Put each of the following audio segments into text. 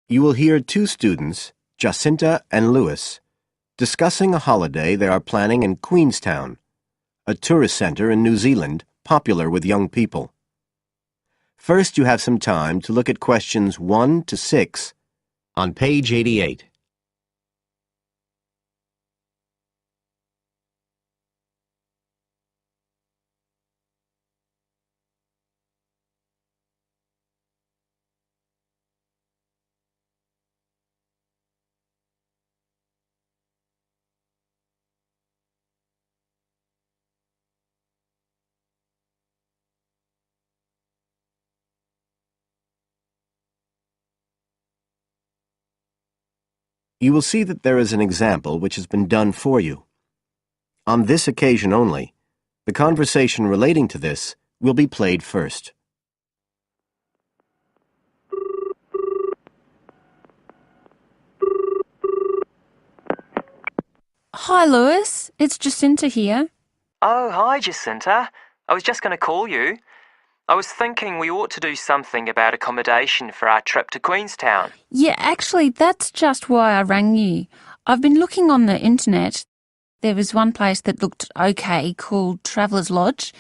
You will hear two students, Jacinta and Lewis, discussing a holiday they are planning in Queenstown, a tourist center in New Zealand popular with young people. First, you have some time to look at questions 1 to 6 on page 88. You will see that there is an example which has been done for you. On this occasion only, the conversation relating to this will be played first. Hi, Lewis. It's Jacinta here. Oh, hi, Jacinta. I was just going to call you. I was thinking we ought to do something about accommodation for our trip to Queenstown. Yeah, actually, that's just why I rang you. I've been looking on the internet. There was one place that looked okay called Traveller's Lodge,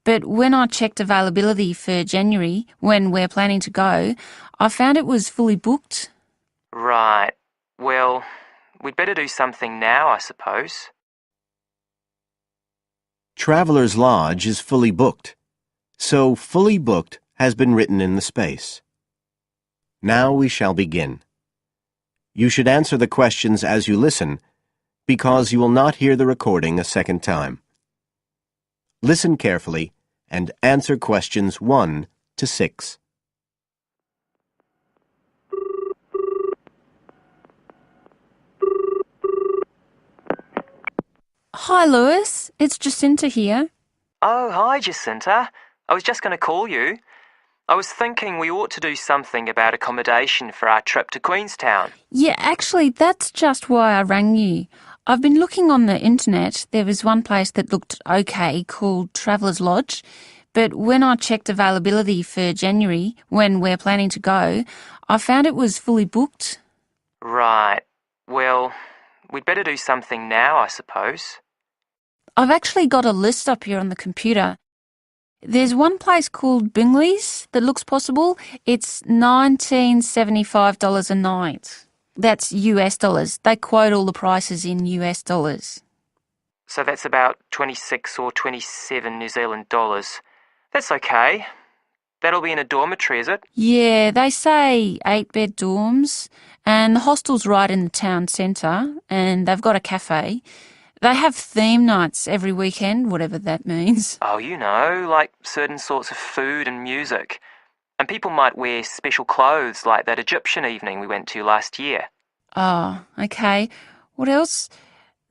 but when I checked availability for January, when we're planning to go, I found it was fully booked. Right. Well, we'd better do something now, I suppose. Traveller's Lodge is fully booked, so fully booked has been written in the space. Now we shall begin. You should answer the questions as you listen, because you will not hear the recording a second time. Listen carefully and answer questions 1 to 6. Hi, Lewis. It's Jacinta here. Oh, hi, Jacinta. I was just going to call you. I was thinking we ought to do something about accommodation for our trip to Queenstown. Yeah, actually, that's just why I rang you. I've been looking on the internet. There was one place that looked okay called Traveller's Lodge, but when I checked availability for January, when we're planning to go, I found it was fully booked. Right. Well, we'd better do something now, I suppose. I've actually got a list up here on the computer. There's one place called Bingley's that looks possible. It's $1975 a night. That's US dollars. They quote all the prices in US dollars. So that's about 26 or 27 New Zealand dollars. That's okay. That'll be in a dormitory, is it? Yeah, they say 8-bed dorms, and the hostel's right in the town centre, and they've got a cafe. They have theme nights every weekend, whatever that means. Oh, you know, like certain sorts of food and music. And people might wear special clothes like that Egyptian evening we went to last year. Oh, okay. What else?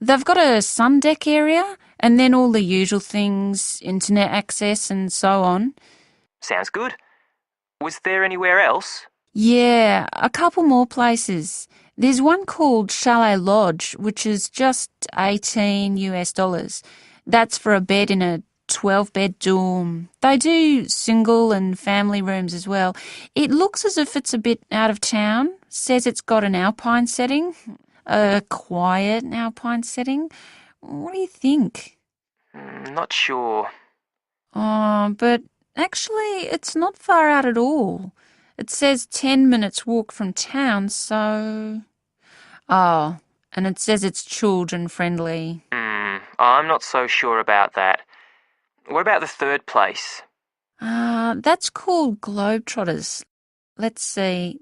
They've got a sun deck area, and then all the usual things, internet access and so on. Sounds good. Was there anywhere else? Yeah, a couple more places. There's one called Chalet Lodge, which is just 18 US dollars. That's for a bed in a 12-bed dorm. They do single and family rooms as well. It looks as if it's a bit out of town. Says it's got an alpine setting, a quiet alpine setting. What do you think? Not sure. Oh, but actually, it's not far out at all. It says 10 minutes walk from town, so... Oh, and it says it's children friendly. I'm not so sure about that. What about the third place? That's called Globetrotters. Let's see.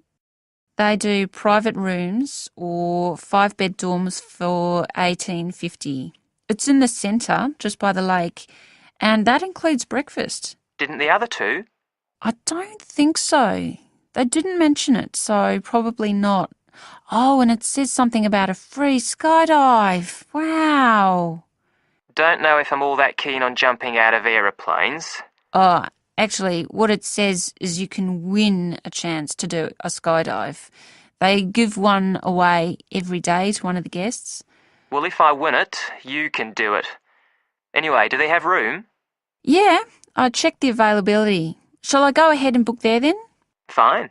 They do private rooms or 5-bed dorms for $18.50. It's in the centre, just by the lake, and that includes breakfast. Didn't the other two? I don't think so. They didn't mention it, so probably not. Oh, and it says something about a free skydive. Wow. Don't know if I'm all that keen on jumping out of aeroplanes. Oh, actually, what it says is you can win a chance to do a skydive. They give one away every day to one of the guests. Well, if I win it, you can do it. Anyway, do they have room? Yeah, I checked the availability. Shall I go ahead and book there then? Fine.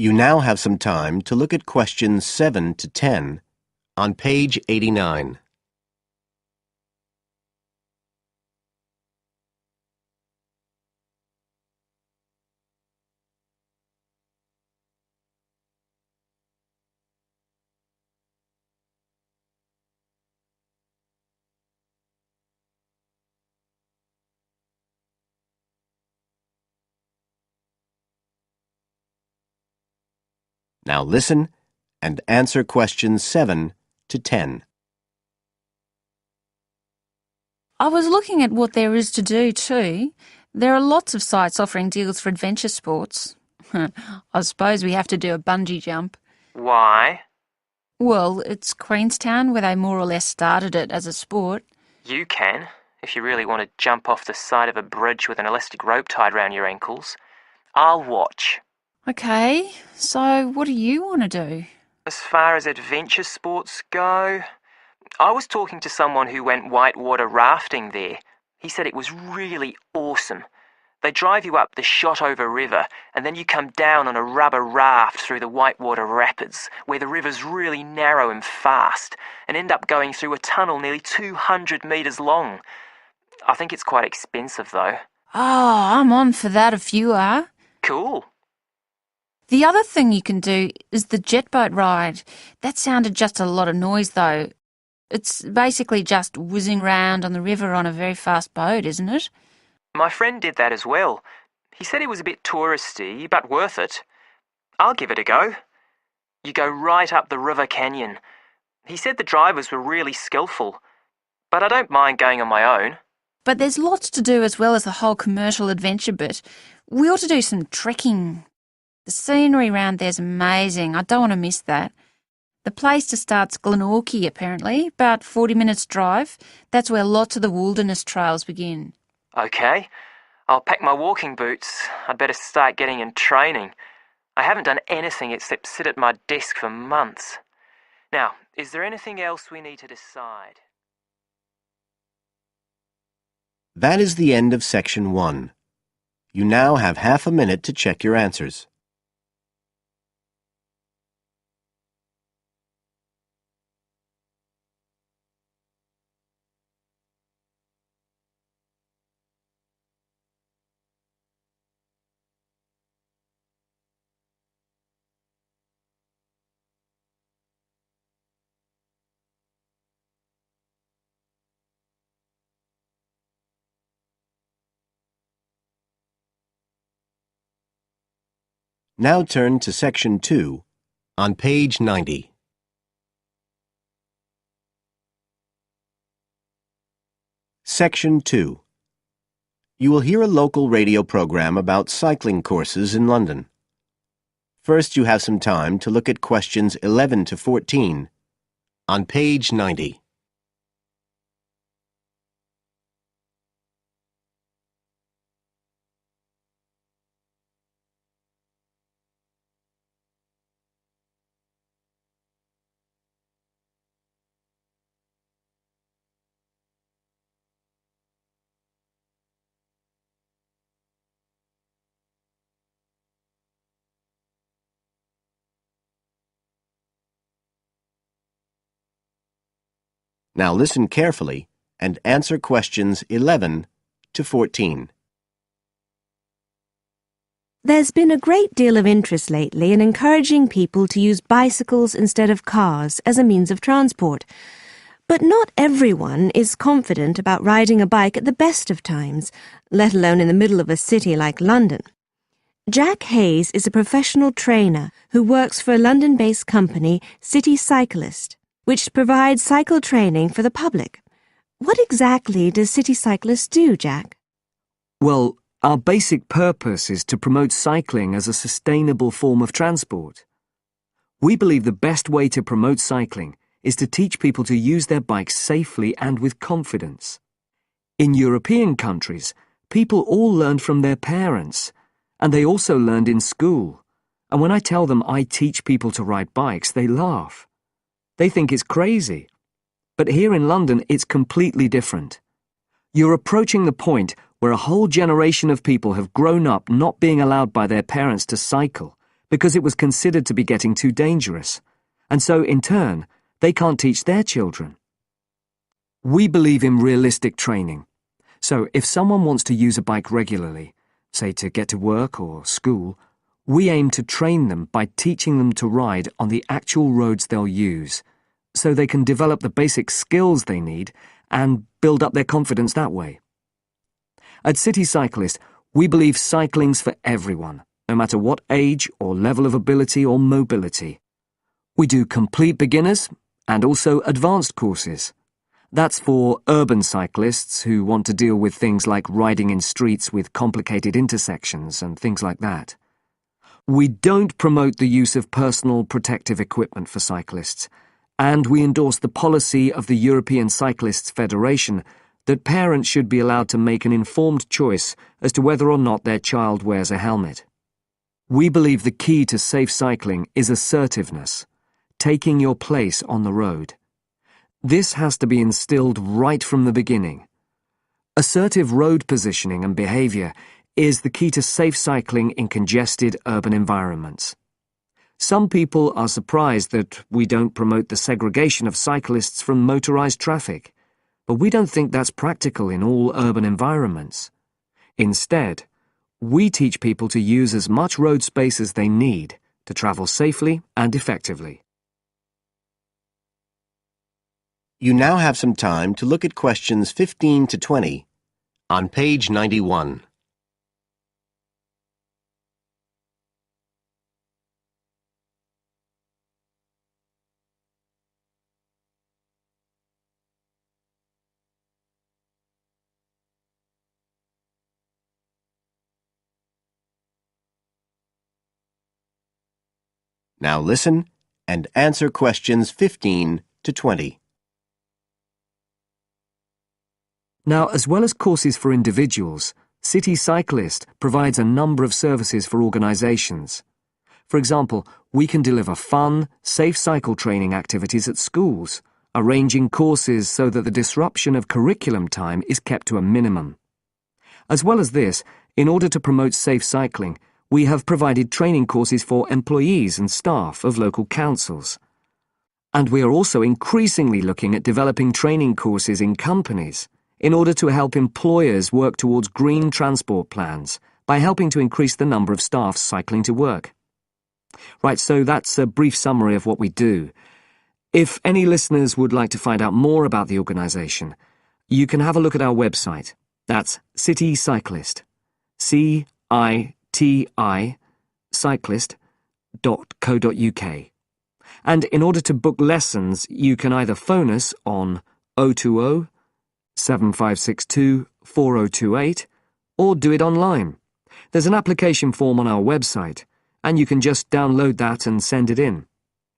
You now have some time to look at questions 7 to 10 on page 89. Now listen and answer questions 7 to 10. I was looking at what there is to do too. There are lots of sites offering deals for adventure sports. I suppose we have to do a bungee jump. Why? Well, it's Queenstown where they more or less started it as a sport. You can, if you really want to jump off the side of a bridge with an elastic rope tied round your ankles. I'll watch. Okay, so what do you want to do? As far as adventure sports go, I was talking to someone who went whitewater rafting there. He said it was really awesome. They drive you up the Shotover River and then you come down on a rubber raft through the whitewater rapids where the river's really narrow and fast and end up going through a tunnel nearly 200 metres long. I think it's quite expensive though. Oh, I'm on for that if you are. Cool. The other thing you can do is the jet boat ride. That sounded just a lot of noise though. It's basically just whizzing round on the river on a very fast boat, isn't it? My friend did that as well. He said it was a bit touristy, but worth it. I'll give it a go. You go right up the river canyon. He said the drivers were really skillful, but I don't mind going on my own. But there's lots to do as well as the whole commercial adventure bit. We ought to do some trekking. The scenery around there's amazing. I don't want to miss that. The place to start's Glenorchy, apparently, about 40 minutes drive. That's where lots of the wilderness trails begin. Okay, I'll pack my walking boots. I'd better start getting in training. I haven't done anything except sit at my desk for months. Now, is there anything else we need to decide? That is the end of section 1. You now have half a minute to check your answers. Now turn to section 2 on page 90. Section 2. You will hear a local radio program about cycling courses in London. First, you have some time to look at questions 11 to 14 on page 90. Now listen carefully and answer questions 11 to 14. There's been a great deal of interest lately in encouraging people to use bicycles instead of cars as a means of transport. But not everyone is confident about riding a bike at the best of times, let alone in the middle of a city like London. Jack Hayes is a professional trainer who works for a London-based company, City Cyclist, which provides cycle training for the public. What exactly does City Cyclist do, Jack? Well, our basic purpose is to promote cycling as a sustainable form of transport. We believe the best way to promote cycling is to teach people to use their bikes safely and with confidence. In European countries, people all learned from their parents, and they also learned in school. And when I tell them I teach people to ride bikes, they laugh. They think it's crazy. But here in London, it's completely different. You're approaching the point where a whole generation of people have grown up not being allowed by their parents to cycle because it was considered to be getting too dangerous, and so, in turn, they can't teach their children. We believe in realistic training. So if someone wants to use a bike regularly, say to get to work or school, we aim to train them by teaching them to ride on the actual roads they'll use, so they can develop the basic skills they need and build up their confidence that way. At City Cyclist, we believe cycling's for everyone, no matter what age or level of ability or mobility. We do complete beginners and also advanced courses. That's for urban cyclists who want to deal with things like riding in streets with complicated intersections and things like that. We don't promote the use of personal protective equipment for cyclists, and we endorse the policy of the European Cyclists Federation that parents should be allowed to make an informed choice as to whether or not their child wears a helmet. We believe the key to safe cycling is assertiveness, taking your place on the road. This has to be instilled right from the beginning. Assertive road positioning and behaviour is the key to safe cycling in congested urban environments. Some people are surprised that we don't promote the segregation of cyclists from motorised traffic, but we don't think that's practical in all urban environments. Instead, we teach people to use as much road space as they need to travel safely and effectively. You now have some time to look at questions 15 to 20 on page 91. Now listen and answer questions 15 to 20. Now, as well as courses for individuals, City Cyclist provides a number of services for organisations. For example, we can deliver fun, safe cycle training activities at schools, arranging courses so that the disruption of curriculum time is kept to a minimum. As well as this, in order to promote safe cycling, we have provided training courses for employees and staff of local councils. And we are also increasingly looking at developing training courses in companies in order to help employers work towards green transport plans by helping to increase the number of staff cycling to work. Right, so that's a brief summary of what we do. If any listeners would like to find out more about the organisation, you can have a look at our website. That's City Cyclist. C-I-T-I cyclist.co.uk. And in order to book lessons, you can either phone us on 020 7562 4028 or do it online. There's an application form on our website, and you can just download that and send it in.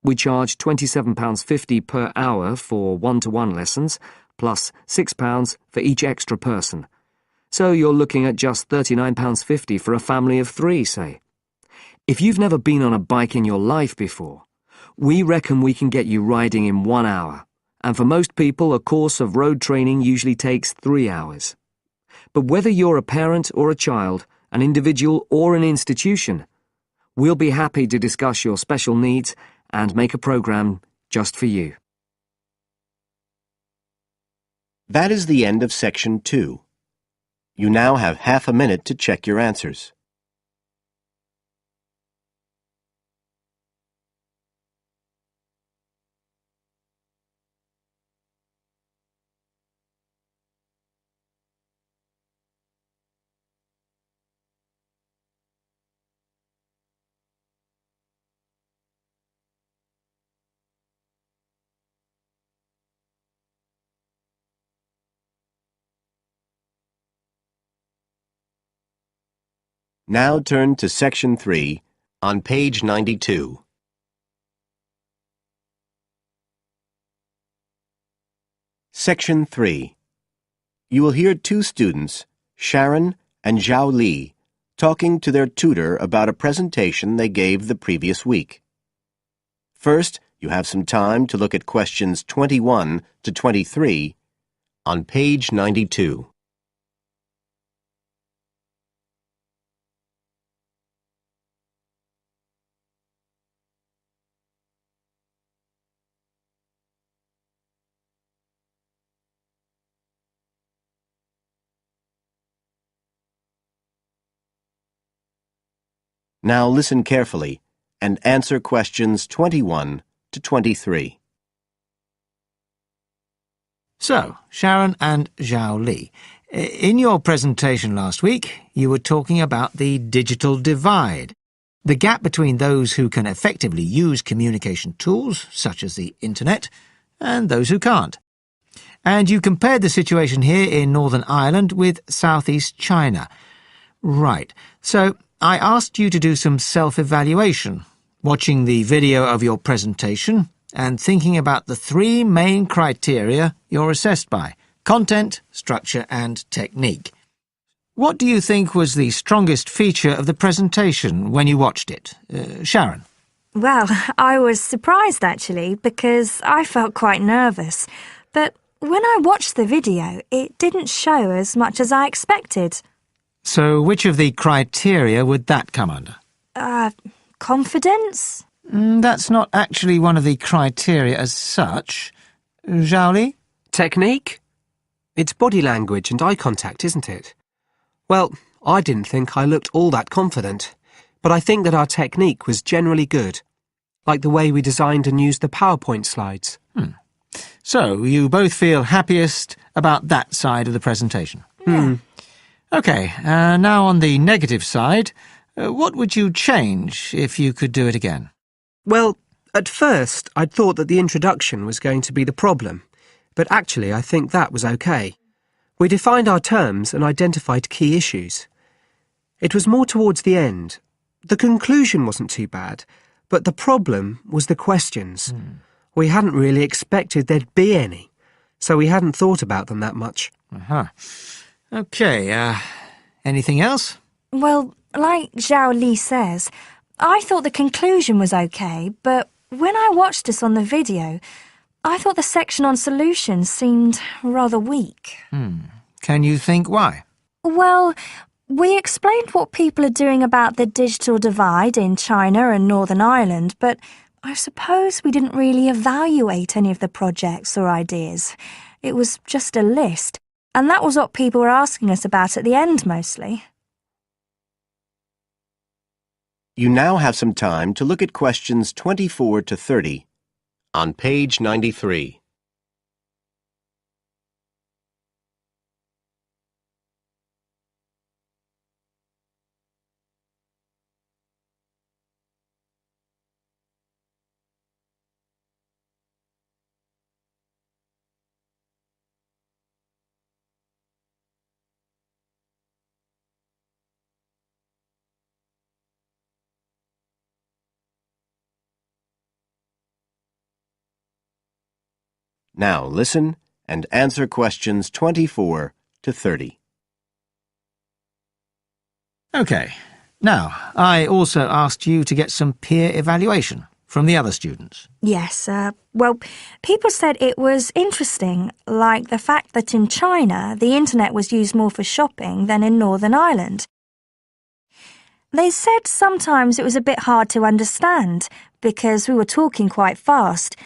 We charge £27.50 per hour for one-to-one lessons, plus £6 for each extra person. So you're looking at just £39.50 for a family of 3, say. If you've never been on a bike in your life before, we reckon we can get you riding in 1 hour, and for most people a course of road training usually takes 3 hours. But whether you're a parent or a child, an individual or an institution, we'll be happy to discuss your special needs and make a programme just for you. That is the end of section 2. You now have half a minute to check your answers. Now turn to section 3 on page 92. Section 3. You will hear 2 students, Sharon and Zhao Li, talking to their tutor about a presentation they gave the previous week. First, you have some time to look at questions 21 to 23 on page 92. Now listen carefully and answer questions 21 to 23. So, Sharon and Zhao Li, in your presentation last week, you were talking about the digital divide, the gap between those who can effectively use communication tools, such as the internet, and those who can't. And you compared the situation here in Northern Ireland with southeast China. Right. So I asked you to do some self-evaluation, watching the video of your presentation and thinking about the three main criteria you're assessed by: content, structure and technique. What do you think was the strongest feature of the presentation when you watched it? Sharon? Well, I was surprised actually, because I felt quite nervous. But when I watched the video, it didn't show as much as I expected. So which of the criteria would that come under? Confidence? That's not actually one of the criteria as such. Zhao Li? Technique? It's body language and eye contact, isn't it? Well, I didn't think I looked all that confident, but I think that our technique was generally good, like the way we designed and used the PowerPoint slides. So, you both feel happiest about that side of the presentation? Yeah. OK, now on the negative side, what would you change if you could do it again? Well, at first I'd thought that the introduction was going to be the problem, but actually I think that was okay. We defined our terms and identified key issues. It was more towards the end. The conclusion wasn't too bad, but the problem was the questions. We hadn't really expected there'd be any, so we hadn't thought about them that much. OK, anything else? Well, like Zhao Li says, I thought the conclusion was okay, but when I watched this on the video, I thought the section on solutions seemed rather weak. Can you think why? Well, we explained what people are doing about the digital divide in China and Northern Ireland, but I suppose we didn't really evaluate any of the projects or ideas. It was just a list, and that was what people were asking us about at the end mostly. You now have some time to look at questions 24 to 30 on page 93. Now listen and answer questions 24 to 30. OK. Now, I also asked you to get some peer evaluation from the other students. Yes, well, people said it was interesting, like the fact that in China the internet was used more for shopping than in Northern Ireland. They said sometimes it was a bit hard to understand because we were talking quite fast,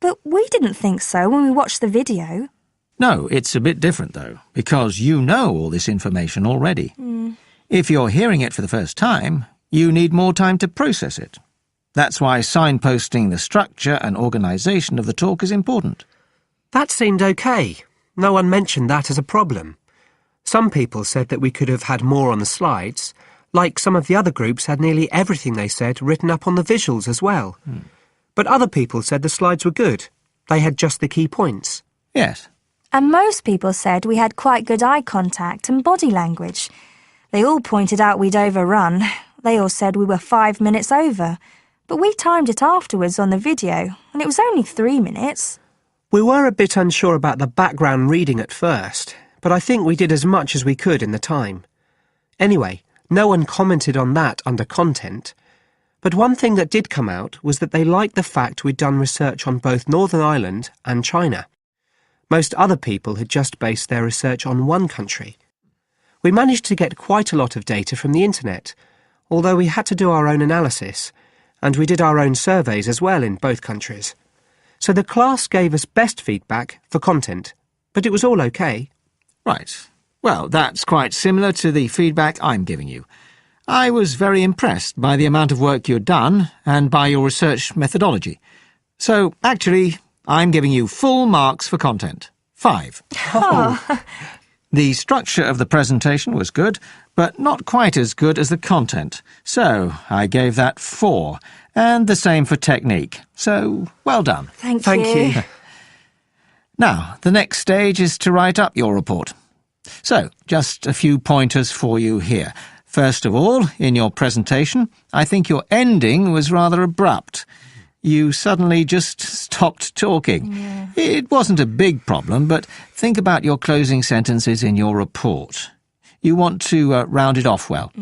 but we didn't think so when we watched the video. No, it's a bit different, though, because you know all this information already. If you're hearing it for the first time, you need more time to process it. That's why signposting the structure and organisation of the talk is important. That seemed okay. No one mentioned that as a problem. Some people said that we could have had more on the slides, like some of the other groups had nearly everything they said written up on the visuals as well. But other people said the slides were good. They had just the key points. Yes. And most people said we had quite good eye contact and body language. They all pointed out we'd overrun. They all said we were 5 minutes over. But we timed it afterwards on the video, and it was only 3 minutes. We were a bit unsure about the background reading at first, but I think we did as much as we could in the time. Anyway, no one commented on that under content. But one thing that did come out was that they liked the fact we'd done research on both Northern Ireland and China. Most other people had just based their research on one country. We managed to get quite a lot of data from the internet, although we had to do our own analysis, and we did our own surveys as well in both countries. So the class gave us best feedback for content, but it was all okay. Right. Well, that's quite similar to the feedback I'm giving you. I was very impressed by the amount of work you'd done and by your research methodology. So, actually, I'm giving you full marks for content. 5. The structure of the presentation was good, but not quite as good as the content. So, I gave that 4. And the same for technique. So, well done. Thank Thank you. you. Now, the next stage is to write up your report. So, just a few pointers for you here. First of all, in your presentation, I think your ending was rather abrupt. You suddenly just stopped talking. Yeah. It wasn't a big problem, but think about your closing sentences in your report. You want to round it off well.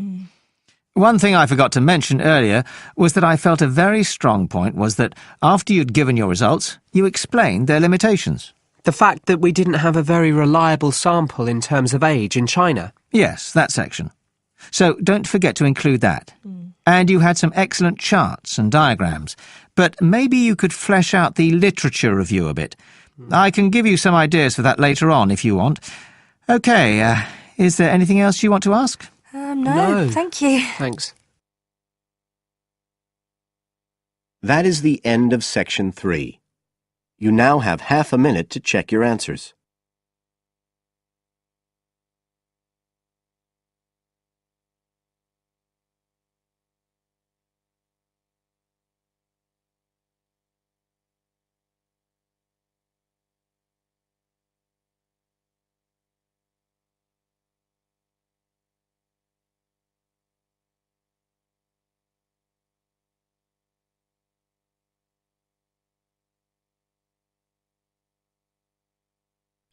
One thing I forgot to mention earlier was that I felt a very strong point was that after you'd given your results, you explained their limitations. The fact that we didn't have a very reliable sample in terms of age in China. Yes, that section. So don't forget to include that. And you had some excellent charts and diagrams, but maybe you could flesh out the literature review a bit. I can give you some ideas for that later on if you want. OK, is there anything else you want to ask? No, thank you. Thanks. That is the end of section 3. You now have half a minute to check your answers.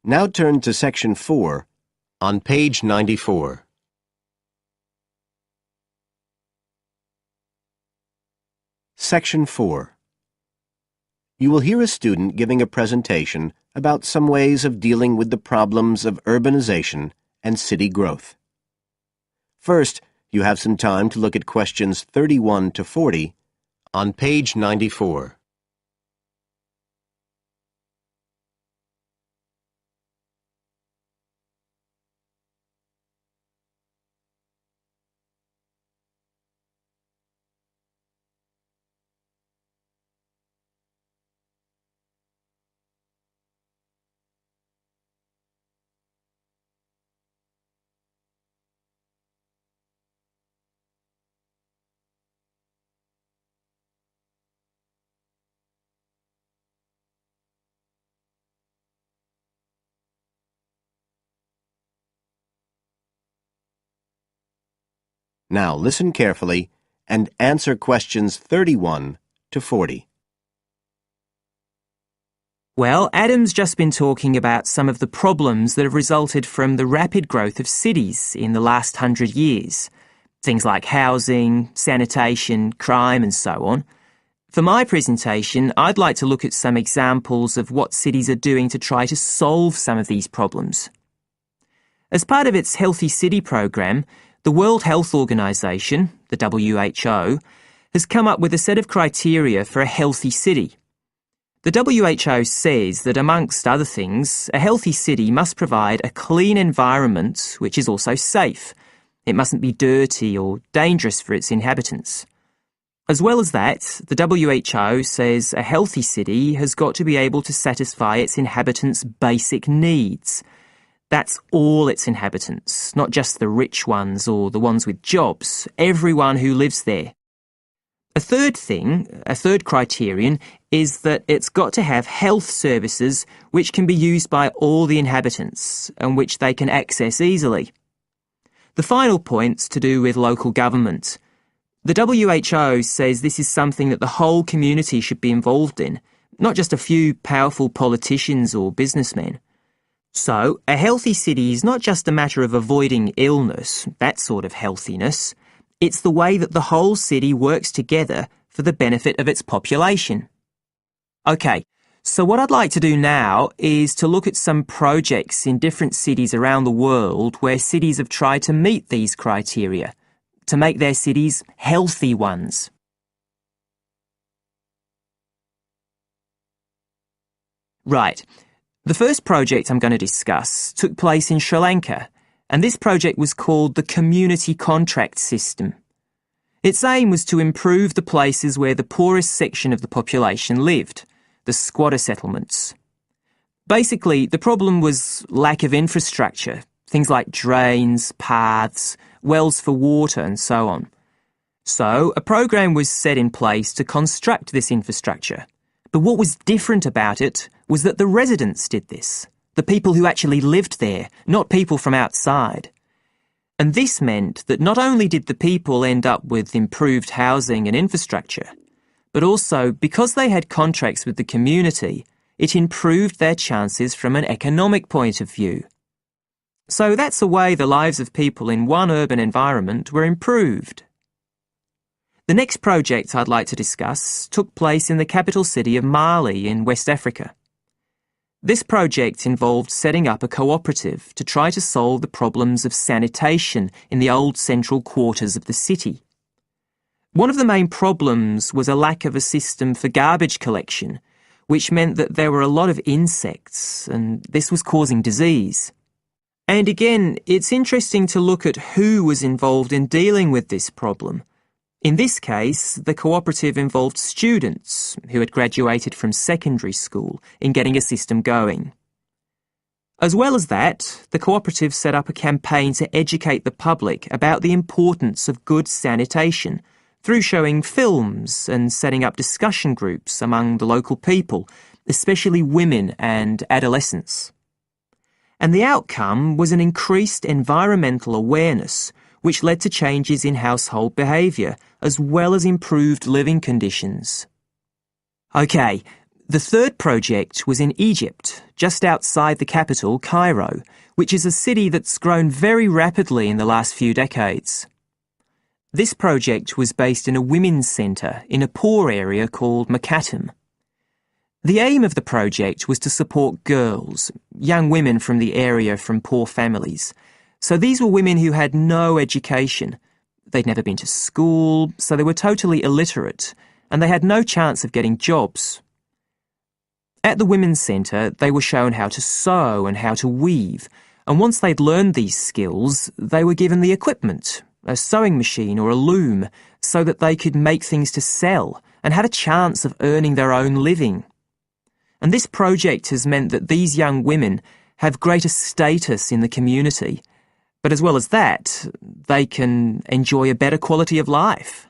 Now turn to section 4 on page 94. Section 4. You will hear a student giving a presentation about some ways of dealing with the problems of urbanization and city growth. First, you have some time to look at questions 31 to 40 on page 94. Now listen carefully and answer questions 31 to 40. Well, Adam's just been talking about some of the problems that have resulted from the rapid growth of cities in the last 100 years. Things like housing, sanitation, crime and so on. For my presentation, I'd like to look at some examples of what cities are doing to try to solve some of these problems. As part of its Healthy City program, the World Health Organization, the WHO, has come up with a set of criteria for a healthy city. The WHO says that, amongst other things, a healthy city must provide a clean environment which is also safe. It mustn't be dirty or dangerous for its inhabitants. As well as that, the WHO says a healthy city has got to be able to satisfy its inhabitants' basic needs. That's all its inhabitants, not just the rich ones or the ones with jobs, everyone who lives there. A third criterion, is that it's got to have health services which can be used by all the inhabitants and which they can access easily. The final point's to do with local government. The WHO says this is something that the whole community should be involved in, not just a few powerful politicians or businessmen. So, a healthy city is not just a matter of avoiding illness, that sort of healthiness. It's the way that the whole city works together for the benefit of its population. OK, so what I'd like to do now is to look at some projects in different cities around the world where cities have tried to meet these criteria, to make their cities healthy ones. Right. The first project I'm going to discuss took place in Sri Lanka, and this project was called the Community Contract System. Its aim was to improve the places where the poorest section of the population lived, the squatter settlements. Basically, the problem was lack of infrastructure, things like drains, paths, wells for water and so on. So, a program was set in place to construct this infrastructure. But what was different about it was that the residents did this, the people who actually lived there, not people from outside. And this meant that not only did the people end up with improved housing and infrastructure, but also, because they had contracts with the community, it improved their chances from an economic point of view. So that's the way the lives of people in one urban environment were improved. The next project I'd like to discuss took place in the capital city of Mali in West Africa. This project involved setting up a cooperative to try to solve the problems of sanitation in the old central quarters of the city. One of the main problems was a lack of a system for garbage collection, which meant that there were a lot of insects, and this was causing disease. And again, it's interesting to look at who was involved in dealing with this problem. In this case, the cooperative involved students who had graduated from secondary school in getting a system going. As well as that, the cooperative set up a campaign to educate the public about the importance of good sanitation through showing films and setting up discussion groups among the local people, especially women and adolescents. And the outcome was an increased environmental awareness, which led to changes in household behaviour, as well as improved living conditions. Okay, the third project was in Egypt, just outside the capital, Cairo, which is a city that's grown very rapidly in the last few decades. This project was based in a women's centre in a poor area called Makatem. The aim of the project was to support girls, young women from the area from poor families. So these were women who had no education. They'd never been to school, so they were totally illiterate, and they had no chance of getting jobs. At the Women's Centre, they were shown how to sew and how to weave, and once they'd learned these skills, they were given the equipment, a sewing machine or a loom, so that they could make things to sell and have a chance of earning their own living. And this project has meant that these young women have greater status in the community, but as well as that, they can enjoy a better quality of life.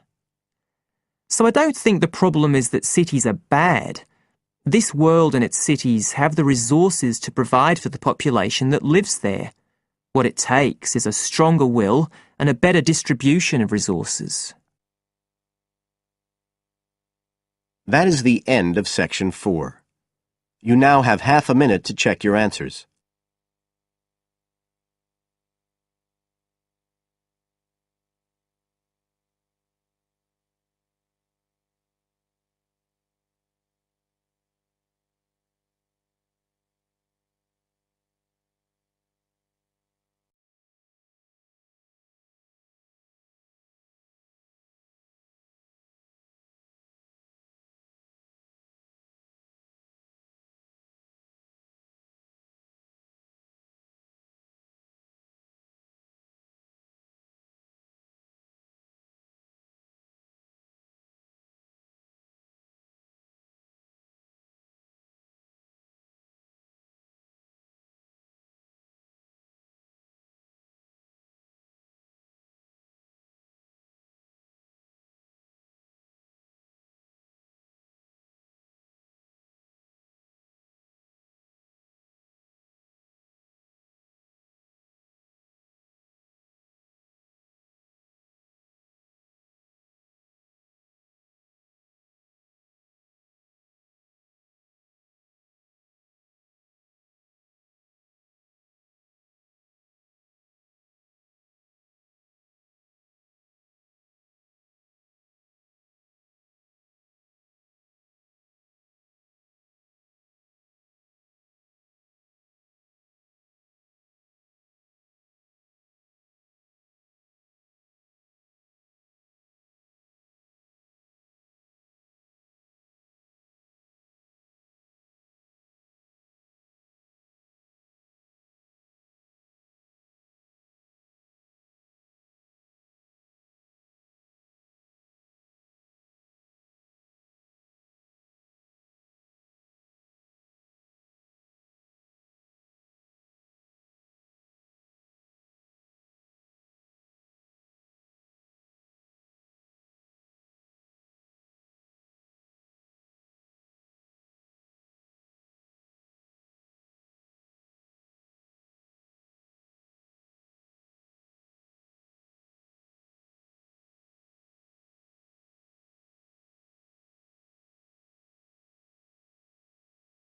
So I don't think the problem is that cities are bad. This world and its cities have the resources to provide for the population that lives there. What it takes is a stronger will and a better distribution of resources. That is the end of section 4. You now have half a minute to check your answers.